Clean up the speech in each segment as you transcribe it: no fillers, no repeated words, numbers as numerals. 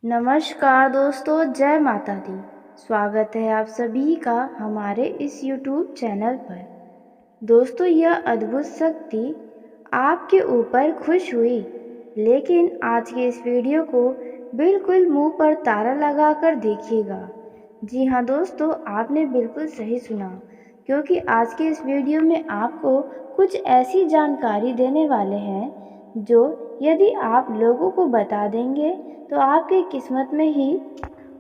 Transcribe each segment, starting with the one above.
नमस्कार दोस्तों, जय माता दी। स्वागत है आप सभी का हमारे इस YouTube चैनल पर। दोस्तों, यह अद्भुत शक्ति आपके ऊपर खुश हुई, लेकिन आज के इस वीडियो को बिल्कुल मुंह पर ताला लगाकर देखिएगा। जी हाँ दोस्तों, आपने बिल्कुल सही सुना, क्योंकि आज के इस वीडियो में आपको कुछ ऐसी जानकारी देने वाले हैं जो यदि आप लोगों को बता देंगे तो आपकी किस्मत में ही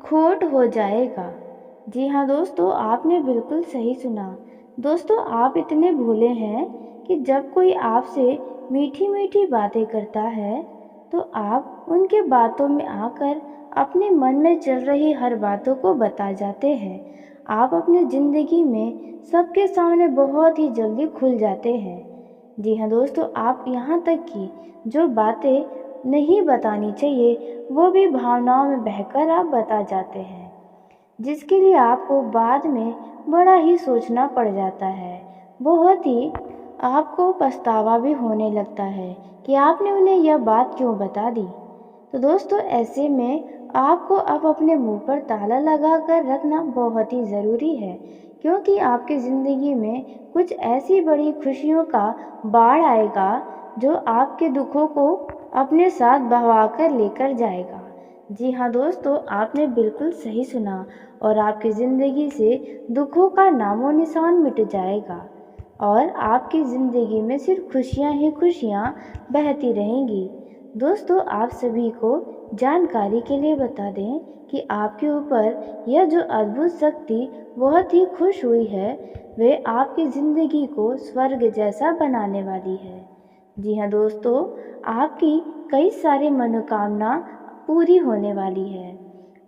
खोट हो जाएगा। जी हाँ दोस्तों, आपने बिल्कुल सही सुना। दोस्तों, आप इतने भोले हैं कि जब कोई आपसे मीठी मीठी बातें करता है तो आप उनके बातों में आकर अपने मन में चल रही हर बातों को बता जाते हैं। आप अपनी ज़िंदगी में सबके सामने बहुत ही जल्दी खुल जाते हैं। जी हाँ दोस्तों, आप यहाँ तक कि जो बातें नहीं बतानी चाहिए वो भी भावनाओं में बहकर आप बता जाते हैं, जिसके लिए आपको बाद में बड़ा ही सोचना पड़ जाता है। बहुत ही आपको पछतावा भी होने लगता है कि आपने उन्हें यह बात क्यों बता दी। तो दोस्तों, ऐसे में आपको अब अपने मुंह पर ताला लगा कर रखना बहुत ही ज़रूरी है, क्योंकि आपकी ज़िंदगी में कुछ ऐसी बड़ी खुशियों का बाढ़ आएगा जो आपके दुखों को अपने साथ बहवा कर लेकर जाएगा। जी हाँ दोस्तों, आपने बिल्कुल सही सुना और आपकी ज़िंदगी से दुखों का नामो निशान मिट जाएगा और आपकी ज़िंदगी में सिर्फ खुशियाँ ही खुशियाँ बहती रहेंगी। दोस्तों, आप सभी को जानकारी के लिए बता दें कि आपके ऊपर यह जो अद्भुत शक्ति बहुत ही खुश हुई है, वे आपकी ज़िंदगी को स्वर्ग जैसा बनाने वाली है। जी हाँ दोस्तों, आपकी कई सारी मनोकामना पूरी होने वाली है।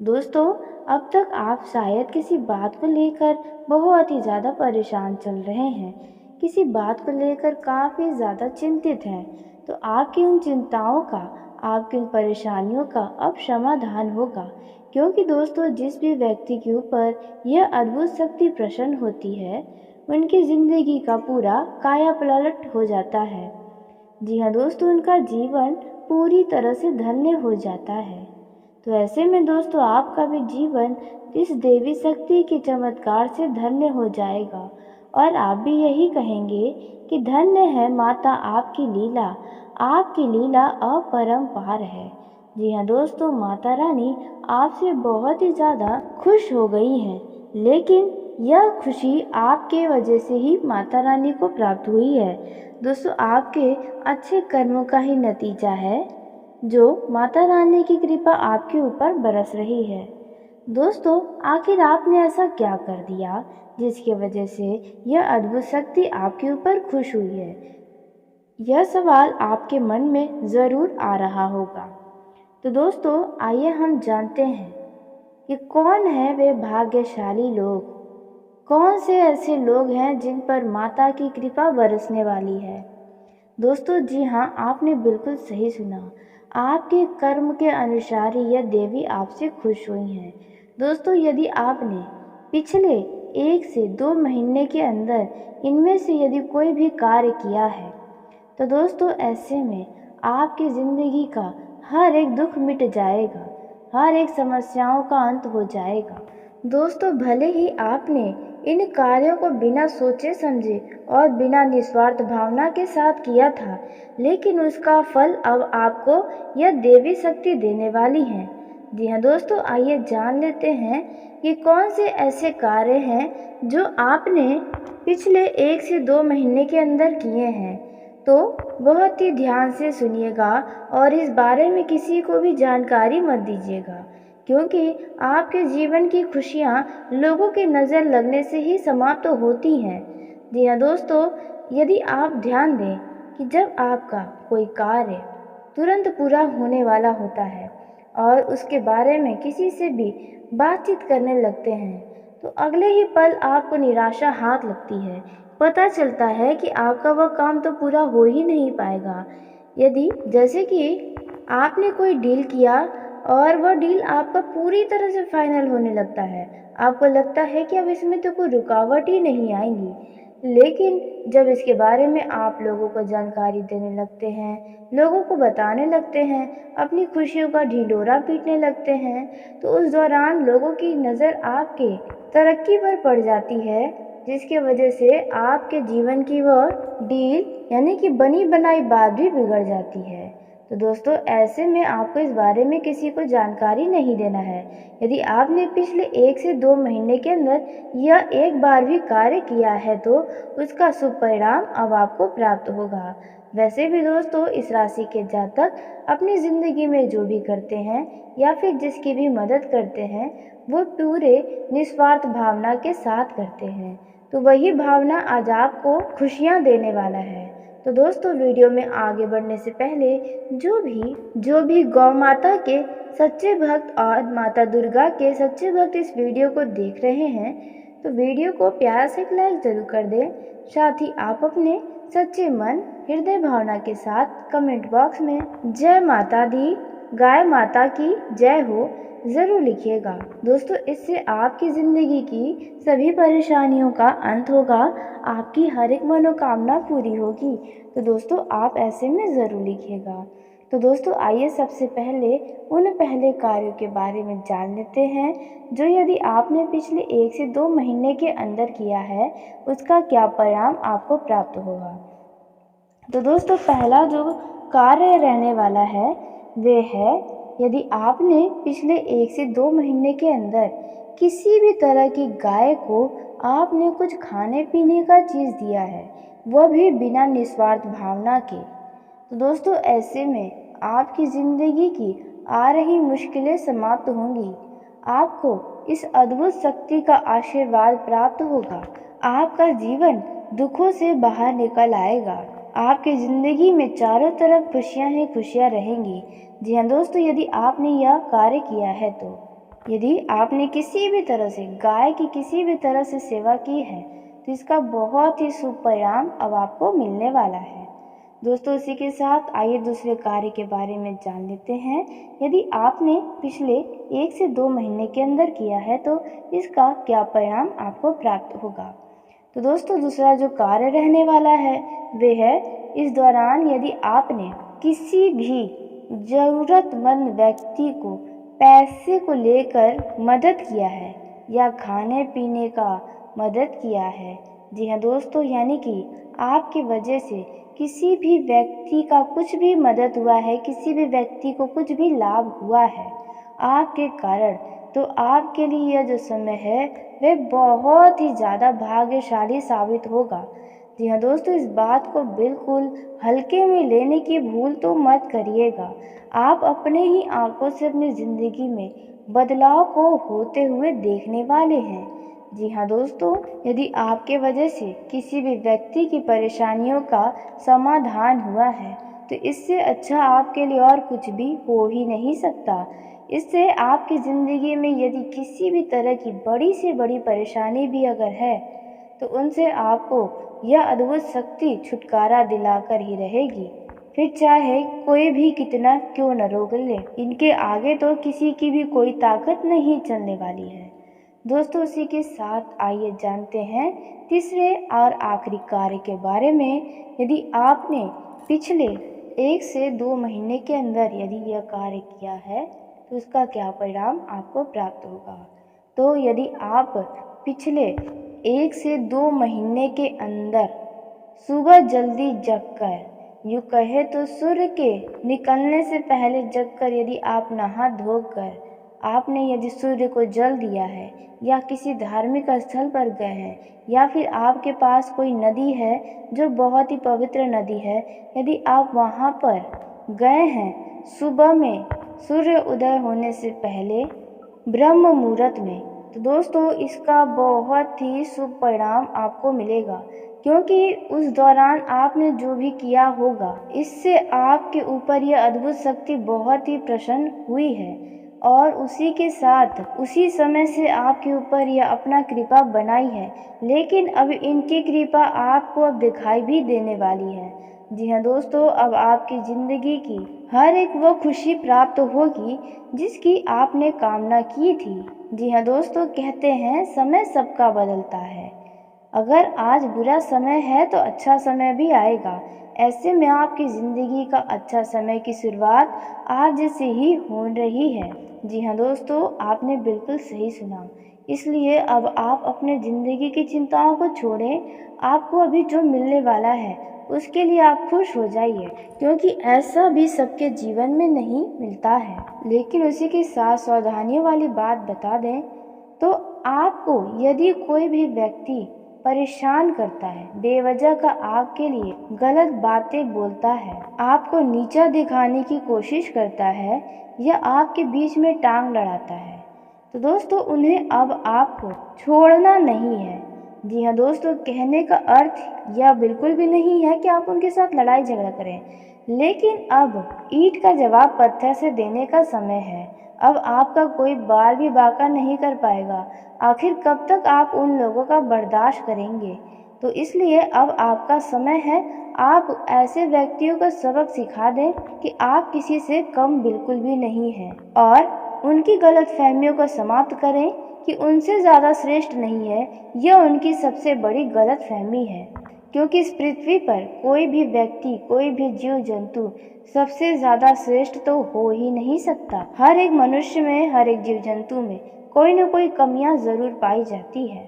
दोस्तों, अब तक आप शायद किसी बात को लेकर बहुत ही ज़्यादा परेशान चल रहे हैं, किसी बात को लेकर काफ़ी ज़्यादा चिंतित हैं, तो आपकी उन चिंताओं का, आपकी उन परेशानियों का अब समाधान होगा, क्योंकि दोस्तों जिस भी व्यक्ति के ऊपर यह अद्भुत शक्ति प्रसन्न होती है, उनकी ज़िंदगी का पूरा काया पलट हो जाता है। जी हाँ दोस्तों, उनका जीवन पूरी तरह से धन्य हो जाता है। तो ऐसे में दोस्तों आपका भी जीवन इस देवी शक्ति के चमत्कार से धन्य हो जाएगा और आप भी यही कहेंगे कि धन्य है माता आपकी लीला अपरंपार है। जी हाँ दोस्तों, माता रानी आपसे बहुत ही ज़्यादा खुश हो गई हैं, लेकिन यह खुशी आपके वजह से ही माता रानी को प्राप्त हुई है। दोस्तों, आपके अच्छे कर्मों का ही नतीजा है जो माता रानी की कृपा आपके ऊपर बरस रही है। दोस्तों, आखिर आपने ऐसा क्या कर दिया जिसकी वजह से यह अद्भुत शक्ति आपके ऊपर खुश हुई है? यह सवाल आपके मन में ज़रूर आ रहा होगा। तो दोस्तों, आइए हम जानते हैं कि कौन है वे भाग्यशाली लोग, कौन से ऐसे लोग हैं जिन पर माता की कृपा बरसने वाली है। दोस्तों, जी हाँ, आपने बिल्कुल सही सुना। आपके कर्म के अनुसार ही यह देवी आपसे खुश हुई हैं। दोस्तों, यदि आपने पिछले 1 से 2 महीने के अंदर इनमें से यदि कोई भी कार्य किया है, तो दोस्तों ऐसे में आपकी ज़िंदगी का हर एक दुख मिट जाएगा, हर एक समस्याओं का अंत हो जाएगा। दोस्तों, भले ही आपने इन कार्यों को बिना सोचे समझे और बिना निस्वार्थ भावना के साथ किया था, लेकिन उसका फल अब आपको यह देवी शक्ति देने वाली है। जी हाँ दोस्तों, आइए जान लेते हैं कि कौन से ऐसे कार्य हैं जो आपने पिछले 1 से 2 महीने के अंदर किए हैं। तो बहुत ही ध्यान से सुनिएगा और इस बारे में किसी को भी जानकारी मत दीजिएगा, क्योंकि आपके जीवन की खुशियाँ लोगों की नज़र लगने से ही समाप्त तो होती हैं। जी हाँ दोस्तों, यदि आप ध्यान दें कि जब आपका कोई कार्य तुरंत पूरा होने वाला होता है और उसके बारे में किसी से भी बातचीत करने लगते हैं, तो अगले ही पल आपको निराशा हाथ लगती है। पता चलता है कि आपका वह काम तो पूरा हो ही नहीं पाएगा। यदि जैसे कि आपने कोई डील किया और वह डील आपका पूरी तरह से फाइनल होने लगता है, आपको लगता है कि अब इसमें तो कोई रुकावट ही नहीं आएगी, लेकिन जब इसके बारे में आप लोगों को जानकारी देने लगते हैं, लोगों को बताने लगते हैं, अपनी खुशियों का ढिंढोरा पीटने लगते हैं, तो उस दौरान लोगों की नज़र आपके तरक्की पर पड़ जाती है, जिसके वजह से आपके जीवन की वो डील यानी कि बनी बनाई बात भी बिगड़ जाती है। तो दोस्तों, ऐसे में आपको इस बारे में किसी को जानकारी नहीं देना है। यदि आपने पिछले 1 से 2 महीने के अंदर यह एक बार भी कार्य किया है तो उसका शुभ परिणाम अब आपको प्राप्त होगा। वैसे भी दोस्तों, इस राशि के जातक अपनी ज़िंदगी में जो भी करते हैं या फिर जिसकी भी मदद करते हैं, वो पूरे निस्वार्थ भावना के साथ करते हैं। तो वही भावना आज आपको खुशियाँ देने वाला है। तो दोस्तों, वीडियो में आगे बढ़ने से पहले जो भी गौ माता के सच्चे भक्त और माता दुर्गा के सच्चे भक्त इस वीडियो को देख रहे हैं, तो वीडियो को प्यार से एक लाइक जरूर कर दें। साथ ही आप अपने सच्चे मन हृदय भावना के साथ कमेंट बॉक्स में जय माता दी, गाय माता की जय हो ज़रूर लिखिएगा। दोस्तों, इससे आपकी ज़िंदगी की सभी परेशानियों का अंत होगा, आपकी हर एक मनोकामना पूरी होगी। तो दोस्तों, आप ऐसे में ज़रूर लिखिएगा। तो दोस्तों, आइए सबसे पहले उन पहले कार्यों के बारे में जान लेते हैं जो यदि आपने पिछले 1 से 2 महीने के अंदर किया है, उसका क्या परिणाम आपको प्राप्त होगा। तो दोस्तों, पहला जो कार्य रहने वाला है वे है, यदि आपने पिछले 1 से 2 महीने के अंदर किसी भी तरह की गाय को आपने कुछ खाने पीने का चीज़ दिया है, वह भी बिना निस्वार्थ भावना के, तो दोस्तों ऐसे में आपकी ज़िंदगी की आ रही मुश्किलें समाप्त होंगी। आपको इस अद्भुत शक्ति का आशीर्वाद प्राप्त होगा। आपका जीवन दुखों से बाहर निकल आएगा। आपकी ज़िंदगी में चारों तरफ खुशियाँ ही खुशियाँ रहेंगी। जी हाँ दोस्तों, यदि आपने यह कार्य किया है तो यदि आपने किसी भी तरह से गाय की किसी भी तरह से सेवा की है, तो इसका बहुत ही शुभ परिणाम अब आपको मिलने वाला है। दोस्तों, इसी के साथ आइए दूसरे कार्य के बारे में जान लेते हैं। यदि आपने पिछले 1 से 2 महीने के अंदर किया है तो इसका क्या परिणाम आपको प्राप्त होगा। तो दोस्तों, दूसरा जो कार्य रहने वाला है वे है, इस दौरान यदि आपने किसी भी ज़रूरतमंद व्यक्ति को पैसे को लेकर मदद किया है या खाने पीने का मदद किया है, जी हाँ दोस्तों, यानी कि आपकी वजह से किसी भी व्यक्ति का कुछ भी मदद हुआ है, किसी भी व्यक्ति को कुछ भी लाभ हुआ है आपके कारण, तो आपके लिए यह जो समय है वह बहुत ही ज़्यादा भाग्यशाली साबित होगा। जी हाँ दोस्तों, इस बात को बिल्कुल हल्के में लेने की भूल तो मत करिएगा। आप अपने ही आंखों से अपनी ज़िंदगी में बदलाव को होते हुए देखने वाले हैं। जी हाँ दोस्तों, यदि आपके वजह से किसी भी व्यक्ति की परेशानियों का समाधान हुआ है, तो इससे अच्छा आपके लिए और कुछ भी हो ही नहीं सकता। इससे आपकी ज़िंदगी में यदि किसी भी तरह की बड़ी से बड़ी परेशानी भी अगर है, तो उनसे आपको यह अद्भुत शक्ति छुटकारा दिलाकर ही रहेगी। फिर चाहे कोई भी कितना क्यों न रोक ले, इनके आगे तो किसी की भी कोई ताकत नहीं चलने वाली है। दोस्तों, इसी के साथ आइए जानते हैं तीसरे और आखिरी कार्य के बारे में। यदि आपने पिछले 1 से 2 महीने के अंदर यदि यह कार्य किया है, तो उसका क्या परिणाम आपको प्राप्त होगा। तो यदि आप पिछले 1 से 2 महीने के अंदर सुबह जल्दी जगकर, यूँ कहे तो सूर्य के निकलने से पहले जगकर यदि आप नहा धोकर आपने यदि सूर्य को जल दिया है, या किसी धार्मिक स्थल पर गए हैं, या फिर आपके पास कोई नदी है जो बहुत ही पवित्र नदी है, यदि आप वहाँ पर गए हैं सुबह में सूर्य उदय होने से पहले ब्रह्म मुहूर्त में, तो दोस्तों इसका बहुत ही शुभ परिणाम आपको मिलेगा, क्योंकि उस दौरान आपने जो भी किया होगा इससे आपके ऊपर यह अद्भुत शक्ति बहुत ही प्रसन्न हुई है, और उसी के साथ उसी समय से आपके ऊपर यह अपना कृपा बनाई है। लेकिन अब इनकी कृपा आपको अब दिखाई भी देने वाली है। जी हाँ दोस्तों, अब आपकी ज़िंदगी की हर एक वो खुशी प्राप्त होगी जिसकी आपने कामना की थी। जी हाँ दोस्तों, कहते हैं समय सबका बदलता है, अगर आज बुरा समय है तो अच्छा समय भी आएगा। ऐसे में आपकी ज़िंदगी का अच्छा समय की शुरुआत आज से ही हो रही है। जी हाँ दोस्तों, आपने बिल्कुल सही सुना। इसलिए अब आप अपने ज़िंदगी की चिंताओं को छोड़ें। आपको अभी जो मिलने वाला है उसके लिए आप खुश हो जाइए, क्योंकि ऐसा भी सबके जीवन में नहीं मिलता है। लेकिन उसी के साथ सावधानियों वाली बात बता दें तो आपको यदि कोई भी व्यक्ति परेशान करता है, बेवजह का आपके लिए गलत बातें बोलता है, आपको नीचा दिखाने की कोशिश करता है या आपके बीच में टांग लड़ाता है, तो दोस्तों उन्हें अब आपको छोड़ना नहीं है। जी हाँ दोस्तों, कहने का अर्थ यह बिल्कुल भी नहीं है कि आप उनके साथ लड़ाई झगड़ा करें, लेकिन अब ईंट का जवाब पत्थर से देने का समय है। अब आपका कोई बाल भी बांका नहीं कर पाएगा। आखिर कब तक आप उन लोगों का बर्दाश्त करेंगे? तो इसलिए अब आपका समय है, आप ऐसे व्यक्तियों को सबक सिखा दें कि आप किसी से कम बिल्कुल भी नहीं हैं, और उनकी गलतफहमियों को समाप्त करें कि उनसे ज़्यादा श्रेष्ठ नहीं है। यह उनकी सबसे बड़ी गलतफहमी है, क्योंकि इस पृथ्वी पर कोई भी व्यक्ति, कोई भी जीव जंतु सबसे ज़्यादा श्रेष्ठ तो हो ही नहीं सकता। हर एक मनुष्य में, हर एक जीव जंतु में कोई न कोई कमियां ज़रूर पाई जाती है।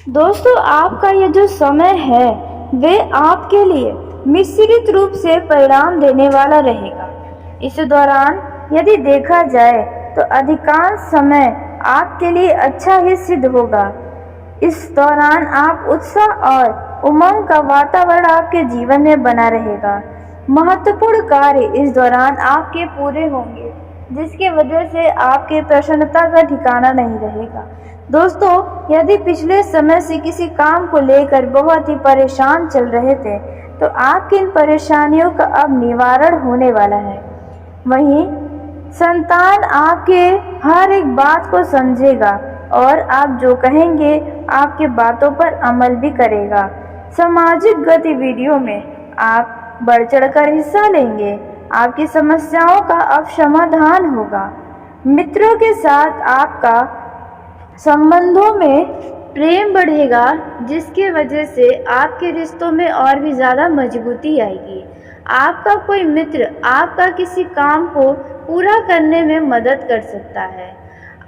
दोस्तों, आपका ये जो समय है वे आपके लिए मिश्रित रूप से परिणाम देने वाला रहेगा। इस दौरान यदि देखा जाए तो अधिकांश समय आपके लिए अच्छा ही सिद्ध होगा। इस दौरान आप उत्साह और उमंग का वातावरण आपके जीवन में बना रहेगा। महत्वपूर्ण कार्य इस दौरान आपके पूरे होंगे, जिसकी वजह से आपके प्रसन्नता का ठिकाना नहीं रहेगा। दोस्तों, यदि पिछले समय से किसी काम को लेकर बहुत ही परेशान चल रहे थे तो आपकी इन परेशानियों का अब निवारण होने वाला है। वहीं संतान आपके हर एक बात को समझेगा और आप जो कहेंगे आपके बातों पर अमल भी करेगा। सामाजिक गतिविधियों में आप बढ़ चढ़कर हिस्सा लेंगे। आपकी समस्याओं का अब समाधान होगा। मित्रों के साथ आपका संबंधों में प्रेम बढ़ेगा, जिसकी वजह से आपके रिश्तों में और भी ज़्यादा मजबूती आएगी। आपका कोई मित्र आपका किसी काम को पूरा करने में मदद कर सकता है।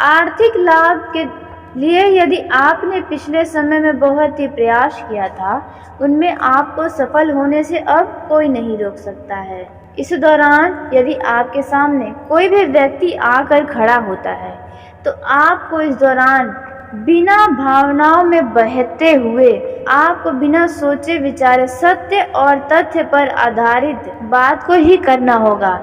आर्थिक लाभ के लिए यदि आपने पिछले समय में बहुत ही प्रयास किया था, उनमें आपको सफल होने से अब कोई नहीं रोक सकता है। इस दौरान यदि आपके सामने कोई भी व्यक्ति आकर खड़ा होता है तो आपको इस दौरान बिना भावनाओं में बहते हुए, आपको बिना सोचे विचारे सत्य और तथ्य पर आधारित बात को ही करना होगा।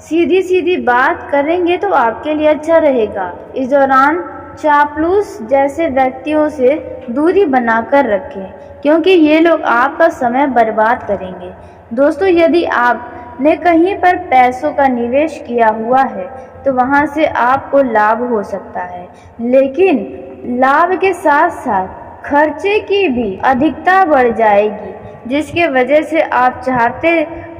सीधी सीधी बात करेंगे तो आपके लिए अच्छा रहेगा। इस दौरान चापलूस जैसे व्यक्तियों से दूरी बनाकर रखें, क्योंकि ये लोग आपका समय बर्बाद करेंगे। दोस्तों, यदि आपने कहीं पर पैसों का निवेश किया हुआ है तो वहां से आपको लाभ हो सकता है, लेकिन लाभ के साथ साथ खर्चे की भी अधिकता बढ़ जाएगी, जिसके वजह से आप चाहते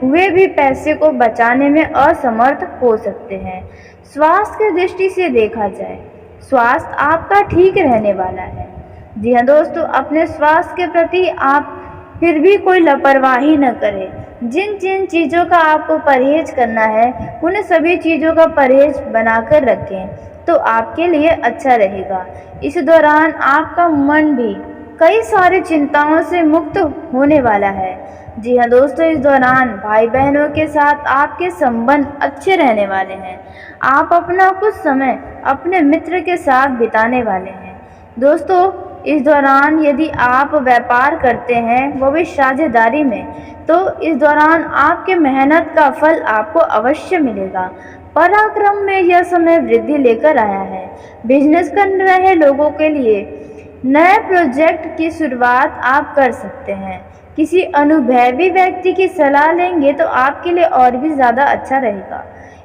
हुए भी पैसे को बचाने में असमर्थ हो सकते हैं। स्वास्थ्य की दृष्टि से देखा जाए, स्वास्थ्य आपका ठीक रहने वाला है। जी हाँ दोस्तों, अपने स्वास्थ्य के प्रति आप फिर भी कोई लापरवाही न करें। जिन जिन चीज़ों का आपको परहेज करना है उन सभी चीज़ों का परहेज बनाकर रखें तो आपके लिए अच्छा रहेगा। इस दौरान आपका मन भी कई सारी चिंताओं से मुक्त होने वाला है। जी हाँ दोस्तों, इस दौरान भाई बहनों के साथ आपके संबंध अच्छे रहने वाले हैं। आप अपना कुछ समय अपने मित्र के साथ बिताने वाले हैं। दोस्तों, इस दौरान यदि आप व्यापार करते हैं, वो भी साझेदारी में, तो इस दौरान आपके मेहनत का फल आपको अवश्य मिलेगा। पराक्रम में यह समय वृद्धि लेकर आया है। बिजनेस कर रहे लोगों के लिए नए प्रोजेक्ट की शुरुआत आप कर सकते हैं। किसी अनुभवी व्यक्ति की सलाह लेंगे तो आपके लिए और भी ज़्यादा अच्छा रहेगा।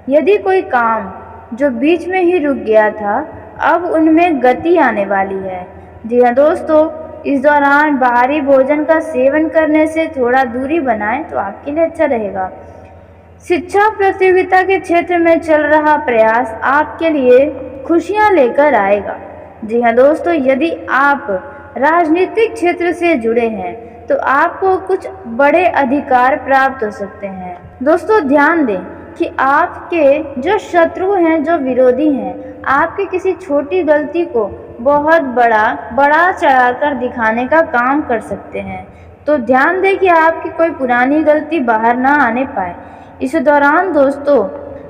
यदि कोई काम जो बीच में ही रुक गया था, अब उनमें गति आने वाली है। जी हाँ दोस्तों, इस दौरान बाहरी भोजन का सेवन करने से थोड़ा दूरी बनाएं तो आपके लिए अच्छा रहेगा। शिक्षा प्रतियोगिता के क्षेत्र में चल रहा प्रयास आपके लिए खुशियां लेकर आएगा। जी हाँ दोस्तों, यदि आप राजनीतिक क्षेत्र से जुड़े हैं तो आपको कुछ बड़े अधिकार प्राप्त हो सकते हैं। दोस्तों ध्यान दें कि आपके जो शत्रु हैं, जो विरोधी हैं, आपकी किसी छोटी गलती को बहुत बड़ा चढ़ाकर दिखाने का काम कर सकते हैं। तो ध्यान दें कि आपकी कोई पुरानी गलती बाहर ना आने पाए। इस दौरान दोस्तों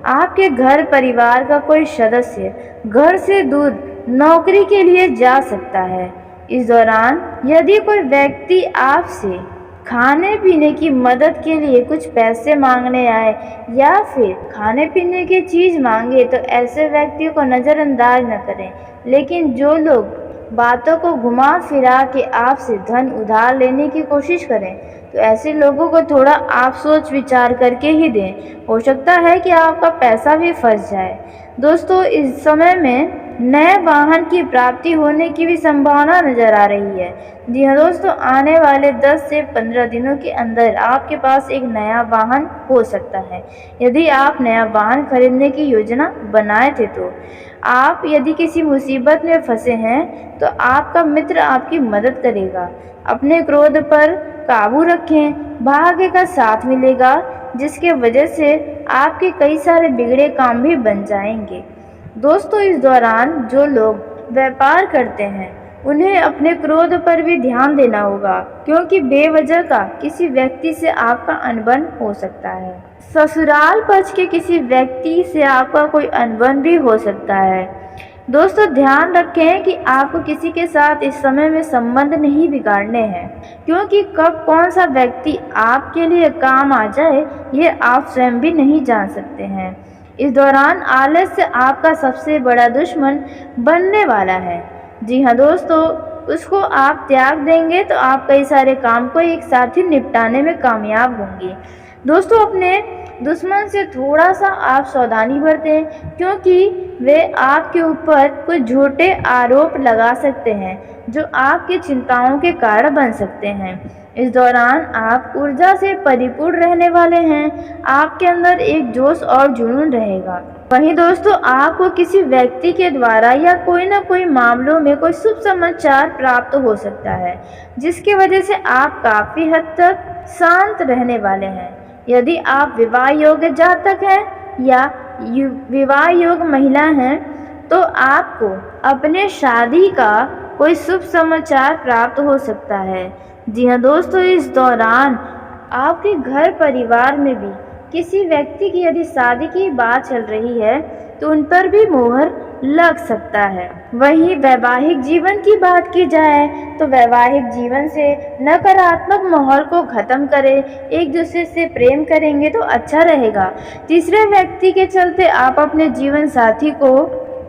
आपके घर परिवार का कोई सदस्य घर से दूर नौकरी के लिए जा सकता है। इस दौरान यदि कोई व्यक्ति आपसे खाने पीने की मदद के लिए कुछ पैसे मांगने आए या फिर खाने पीने की चीज़ मांगे तो ऐसे व्यक्तियों को नज़रअंदाज न करें। लेकिन जो लोग बातों को घुमा फिरा के आपसे धन उधार लेने की कोशिश करें तो ऐसे लोगों को थोड़ा आप सोच विचार करके ही दें। हो सकता है कि आपका पैसा भी फंस जाए। दोस्तों इस समय में नए वाहन की प्राप्ति होने की भी संभावना नजर आ रही है। जी हाँ दोस्तों, आने वाले 10 से 15 दिनों के अंदर आपके पास एक नया वाहन हो सकता है। यदि आप नया वाहन खरीदने की योजना बनाए थे तो आप यदि किसी मुसीबत में फंसे हैं तो आपका मित्र आपकी मदद करेगा। अपने क्रोध पर काबू रखें, भाग्य का साथ मिलेगा जिसके वजह से आपके कई सारे बिगड़े काम भी बन जाएंगे। दोस्तों इस दौरान जो लोग व्यापार करते हैं उन्हें अपने क्रोध पर भी ध्यान देना होगा, क्योंकि बेवजह का किसी व्यक्ति से आपका अनबन हो सकता है। ससुराल पक्ष के किसी व्यक्ति से आपका कोई अनबन भी हो सकता है। दोस्तों ध्यान रखें कि आपको किसी के साथ इस समय में संबंध नहीं बिगाड़ने हैं, क्योंकि कब कौन सा व्यक्ति आपके लिए काम आ जाए ये आप स्वयं भी नहीं जान सकते हैं। इस दौरान आलस्य आपका सबसे बड़ा दुश्मन बनने वाला है। जी हाँ दोस्तों, उसको आप त्याग देंगे तो आप कई सारे काम को एक साथ ही निपटाने में कामयाब होंगे। दोस्तों अपने दुश्मन से थोड़ा सा आप सावधानी बरतें, क्योंकि वे आपके ऊपर कुछ झूठे आरोप लगा सकते हैं जो आपकी चिंताओं के कारण बन सकते हैं। इस दौरान आप ऊर्जा से परिपूर्ण रहने वाले हैं। आपके अंदर एक जोश और जुनून रहेगा। वहीं दोस्तों आपको किसी व्यक्ति के द्वारा या कोई ना कोई मामलों में कोई शुभ समाचार प्राप्त हो सकता है, जिसकी वजह से आप काफ़ी हद तक शांत रहने वाले हैं। यदि आप विवाह योग्य जातक हैं या विवाह योग्य महिला हैं तो आपको अपने शादी का कोई शुभ समाचार प्राप्त हो सकता है। जी हाँ दोस्तों, इस दौरान आपके घर परिवार में भी किसी व्यक्ति की यदि शादी की बात चल रही है तो उन पर भी मोहर लग सकता है। वहीं वैवाहिक जीवन की बात की जाए तो वैवाहिक जीवन से नकारात्मक माहौल को खत्म करें, एक दूसरे से प्रेम करेंगे तो अच्छा रहेगा। तीसरे व्यक्ति के चलते आप अपने जीवन साथी को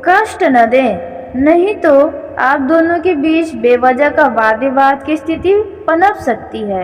कष्ट न दें, नहीं तो आप दोनों के बीच बेवजह का वाद विवाद की स्थिति पनप सकती है।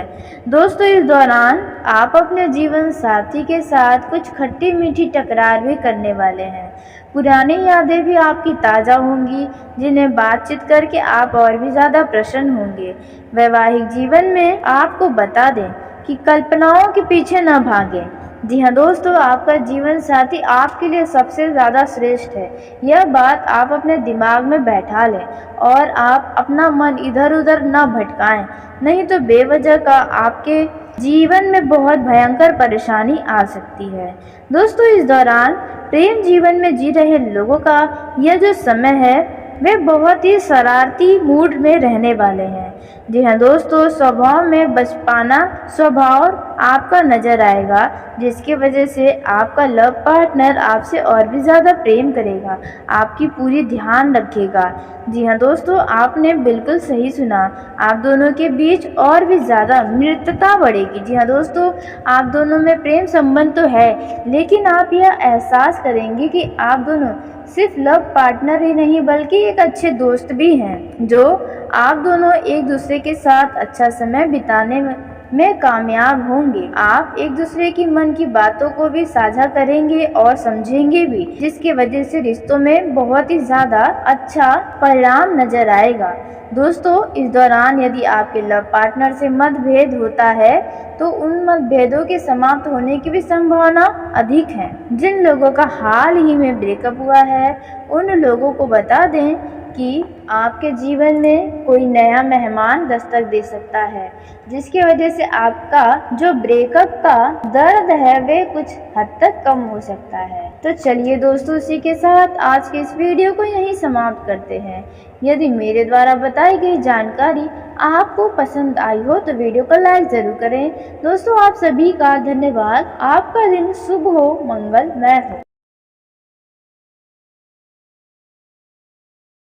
दोस्तों इस दौरान आप अपने जीवन साथी के साथ कुछ खट्टी मीठी टकरार भी करने वाले हैं। पुरानी यादें भी आपकी ताज़ा होंगी, जिन्हें बातचीत करके आप और भी ज़्यादा प्रसन्न होंगे। वैवाहिक जीवन में आपको बता दें कि कल्पनाओं के पीछे न भागें। जी हाँ दोस्तों, आपका जीवन साथी आपके लिए सबसे ज़्यादा श्रेष्ठ है। यह बात आप अपने दिमाग में बैठा लें और आप अपना मन इधर उधर न भटकाएं, नहीं तो बेवजह का आपके जीवन में बहुत भयंकर परेशानी आ सकती है। दोस्तों इस दौरान प्रेम जीवन में जी रहे लोगों का यह जो समय है वे बहुत ही शरारती मूड में रहने वाले हैं। जी हाँ दोस्तों, स्वभाव में बचपना स्वभाव आपका नज़र आएगा, जिसकी वजह से आपका लव पार्टनर आपसे और भी ज़्यादा प्रेम करेगा, आपकी पूरी ध्यान रखेगा। जी हाँ दोस्तों, आपने बिल्कुल सही सुना, आप दोनों के बीच और भी ज़्यादा मित्रता बढ़ेगी। जी हाँ दोस्तों, आप दोनों में प्रेम संबंध तो है, लेकिन आप यह एहसास करेंगे कि आप दोनों सिर्फ लव पार्टनर ही नहीं बल्कि एक अच्छे दोस्त भी हैं, जो आप दोनों एक दूसरे के साथ अच्छा समय बिताने में कामयाब होंगे। आप एक दूसरे की मन की बातों को भी साझा करेंगे और समझेंगे भी, जिसकी वजह से रिश्तों में बहुत ही ज़्यादा अच्छा परिणाम नजर आएगा। दोस्तों इस दौरान यदि आपके लव पार्टनर से मतभेद होता है तो उन मतभेदों के समाप्त होने की भी संभावना अधिक है। जिन लोगों का हाल ही में ब्रेकअप हुआ है उन लोगों को बता दें कि आपके जीवन में कोई नया मेहमान दस्तक दे सकता है, जिसकी वजह से आपका जो ब्रेकअप का दर्द है वे कुछ हद तक कम हो सकता है। तो चलिए दोस्तों, इसी के साथ आज के इस वीडियो को यहीं समाप्त करते हैं। यदि मेरे द्वारा बताई गई जानकारी आपको पसंद आई हो तो वीडियो को लाइक ज़रूर करें। दोस्तों, आप सभी का धन्यवाद। आपका दिन शुभ हो, मंगलमय हो।